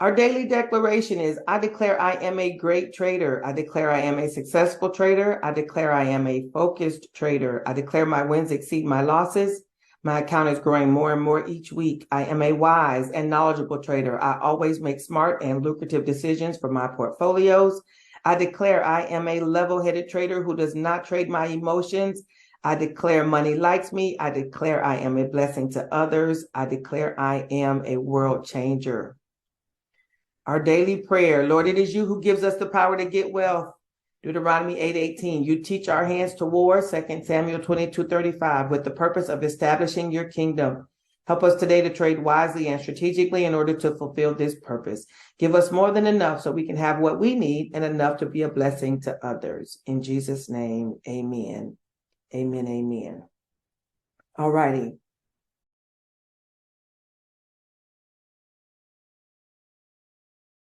Our daily declaration is, I declare I am a great trader. I declare I am a successful trader. I declare I am a focused trader. I declare my wins exceed my losses. My account is growing more and more each week. I am a wise and knowledgeable trader. I always make smart and lucrative decisions for my portfolios. I declare I am a level-headed trader who does not trade my emotions. I declare money likes me. I declare I am a blessing to others. I declare I am a world changer. Our daily prayer, Lord, it is you who gives us the power to get wealth. Deuteronomy 8:18, you teach our hands to war, 2 Samuel 22:35, with the purpose of establishing your kingdom. Help us today to trade wisely and strategically in order to fulfill this purpose. Give us more than enough so we can have what we need and enough to be a blessing to others. In Jesus' name, amen. Amen, amen. All righty.